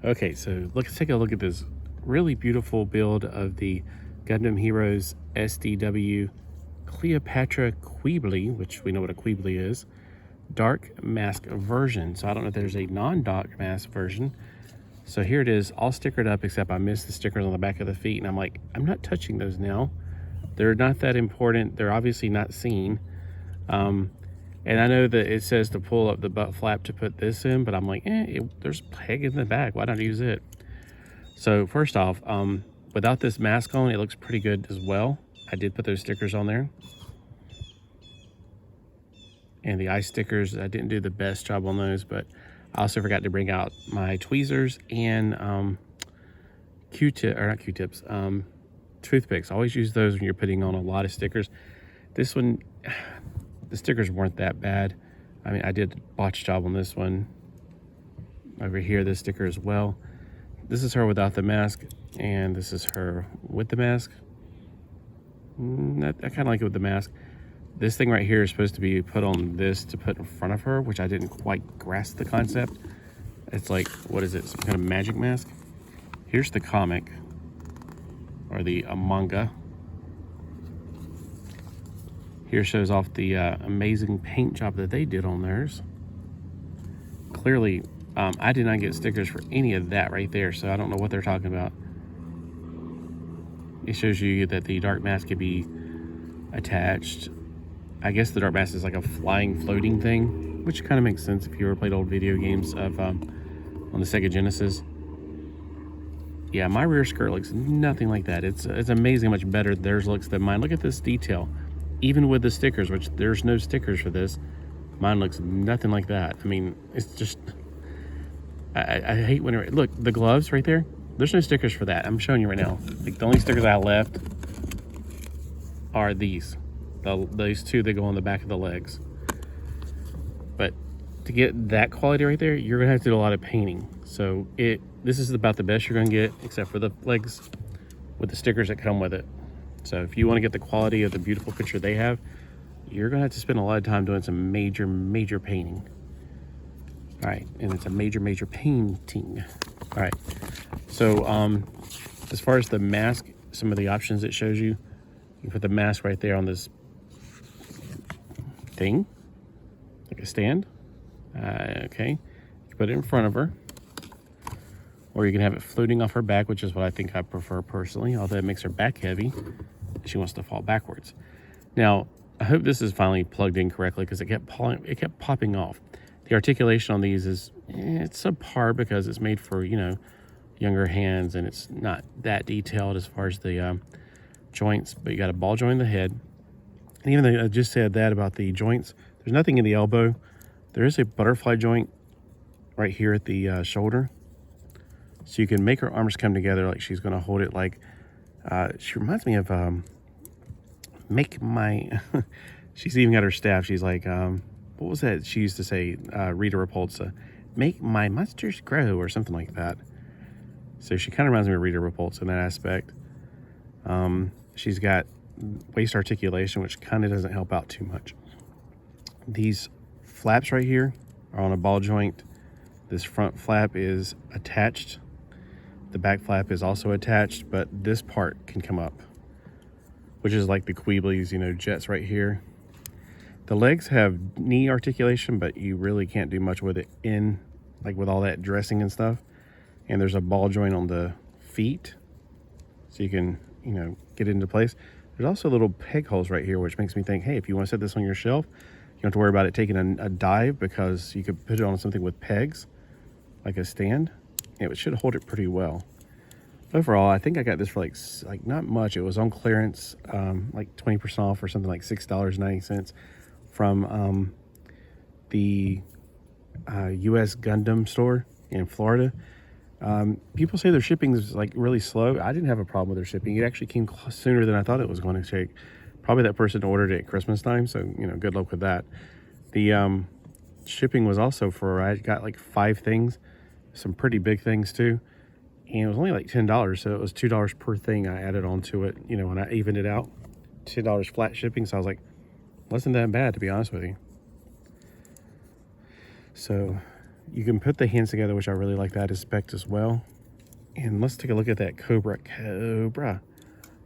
Okay, so let's take a look at this really beautiful build of the Gundam Heroes SDW Cleopatra Qubeley, which we know what a Qubeley is, dark mask version. So I don't know if there's a non-dark mask version. So here it is, all stickered up, except I missed the stickers on the back of the feet, and I'm like, I'm not touching those now. They're not that important. They're obviously not seen. And I know that it says to pull up the butt flap to put this in, but I'm like, there's a peg in the back. Why not use it? So first off, without this mask on, it looks pretty good as well. I did put those stickers on there. And the eye stickers, I didn't do the best job on those, but I also forgot to bring out my tweezers and Q-tips, toothpicks. Always use those when you're putting on a lot of stickers. This one, the stickers weren't that bad. I mean, I did a botch job on this one. Over here, this sticker as well. This is her without the mask, and this is her with the mask. I kind of like it with the mask. This thing right here is supposed to be put on this to put in front of her, which I didn't quite grasp the concept. It's like, what is it, some kind of magic mask? Here's the comic, or the manga. Here shows off the amazing paint job that they did on theirs. Clearly, I did not get stickers for any of that right there, so I don't know what they're talking about. It shows you that the dark mask can be attached. I guess the dark mask is like a flying, floating thing, which kind of makes sense if you ever played old video games of on the Sega Genesis. Yeah, my rear skirt looks nothing like that. It's amazing how much better theirs looks than mine. Look at this detail. Even with the stickers, which there's no stickers for this, mine looks nothing like that. I mean, it's just, I hate when look, the gloves right there, there's no stickers for that. I'm showing you right now. Like, the only stickers I left are these two that go on the back of the legs. But to get that quality right there, you're gonna have to do a lot of painting. So this is about the best you're gonna get, except for the legs with the stickers that come with it. So if you want to get the quality of the beautiful picture they have, you're going to have to spend a lot of time doing some major painting. All right, and it's a major painting. All right, so as far as the mask, some of the options it shows you, you put the mask right there on this thing, like a stand. Okay, you put it in front of her. Or you can have it floating off her back, which is what I think I prefer personally, although it makes her back heavy. She wants to fall backwards. Now, I hope this is finally plugged in correctly because it kept popping off. The articulation on these is, it's subpar because it's made for, younger hands, and it's not that detailed as far as the joints, but you got a ball joint in the head. And even though I just said that about the joints, there's nothing in the elbow. There is a butterfly joint right here at the shoulder. So you can make her arms come together like she's going to hold it like, she reminds me of, she's even got her staff. She's like, what was that she used to say, Rita Repulsa, make my monsters grow, or something like that. So she kind of reminds me of Rita Repulsa in that aspect. She's got waist articulation, which kind of doesn't help out too much. These flaps right here are on a ball joint. This front flap is attached. The back flap is also attached, but this part can come up, which is like the Qubeley's, jets right here. The legs have knee articulation, but you really can't do much with it with all that dressing and stuff. And there's a ball joint on the feet, so you can, get it into place. There's also little peg holes right here, which makes me think, hey, if you want to set this on your shelf, you don't have to worry about it taking a dive, because you could put it on something with pegs, like a stand. It should hold it pretty well. Overall, I think I got this for like not much. It was on clearance, like 20% off or something, like $6.90 from the US Gundam store in Florida. People say their shipping is like really slow. I didn't have a problem with their shipping. It actually came sooner than I thought it was going to take. Probably that person ordered it at Christmas time, so good luck with that. The shipping was also I got like 5 things, some pretty big things too, and it was only like $10, so it was $2 per thing I added onto it, when I evened it out. $10 flat shipping, so I was like, wasn't that bad, to be honest with you. So You can put the hands together, which I really like that aspect as well. And let's take a look at that Cobra.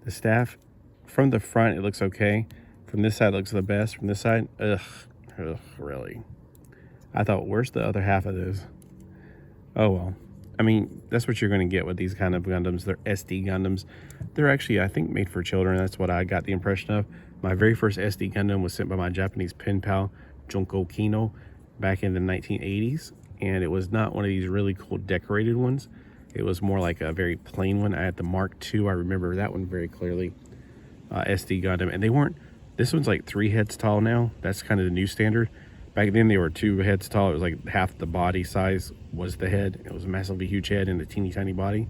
The staff, from the front, it looks okay. From this side, it looks the best. From this side, ugh, really. I thought, where's the other half of this? Oh, well. I mean, that's what you're going to get with these kind of Gundams. They're SD Gundams. They're actually, I think, made for children. That's what I got the impression of. My very first SD Gundam was sent by my Japanese pen pal, Junko Kino, back in the 1980s. And it was not one of these really cool decorated ones. It was more like a very plain one. I had the Mark II. I remember that one very clearly. SD Gundam. And they weren't, this one's like 3 heads tall now. That's kind of the new standard. Back then they were 2 heads tall. It was like half the body size was the head. It was a massively huge head and a teeny tiny body.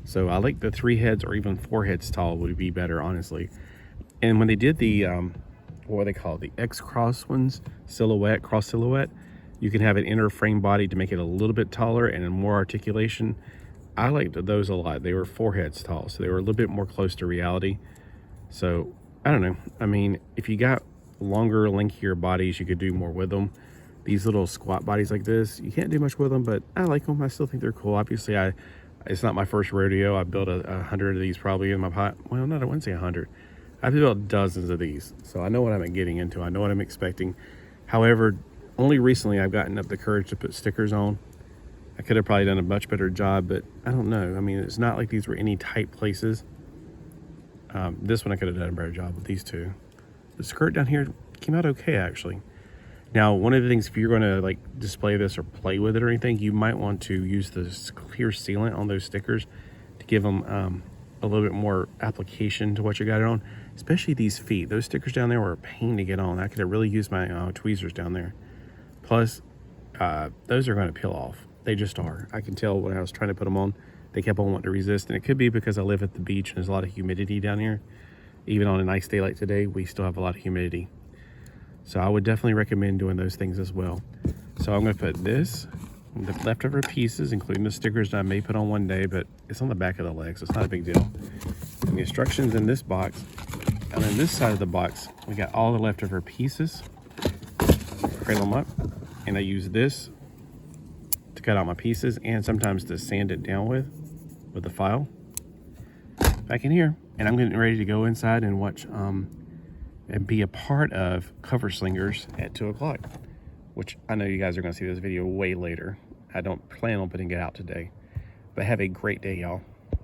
So I like the 3 heads or even 4 heads tall would be better, honestly. And when they did the, what do they call it? The X-Cross ones, silhouette, cross silhouette, you can have an inner frame body to make it a little bit taller and more articulation. I liked those a lot. They were 4 heads tall, so they were a little bit more close to reality. So, I don't know. I mean, if you got longer, lankier bodies, you could do more with them. These little squat bodies like this, you can't do much with them, but I like them. I still think they're cool. Obviously, it's not my first rodeo. I built 100 of these probably in my pot. Well, not, I wouldn't say 100. I've built dozens of these, so I know what I'm getting into. I know what I'm expecting. However, only recently I've gotten up the courage to put stickers on. I could have probably done a much better job, but I don't know. I mean, it's not like these were any tight places. This one I could have done a better job with these two. The skirt down here came out okay, actually. Now, one of the things, if you're going to like display this or play with it or anything, you might want to use the clear sealant on those stickers to give them a little bit more application to what you got it on. Especially these feet. Those stickers down there were a pain to get on. I could have really used my tweezers down there. Plus, those are going to peel off. They just are. I can tell when I was trying to put them on, they kept on wanting to resist. And it could be because I live at the beach and there's a lot of humidity down here. Even on a nice day like today, we still have a lot of humidity. So I would definitely recommend doing those things as well. So I'm going to put this, the leftover pieces, including the stickers that I may put on one day, but it's on the back of the leg, so it's not a big deal. And the instructions in this box, and on this side of the box, we got all the leftover pieces. Cradle them up, and I use this to cut out my pieces and sometimes to sand it down with the file. Back in here, and I'm getting ready to go inside and watch and be a part of Cover Slingers at 2 o'clock, which I know you guys are going to see this video way later. I don't plan on putting it out today, but have a great day, y'all.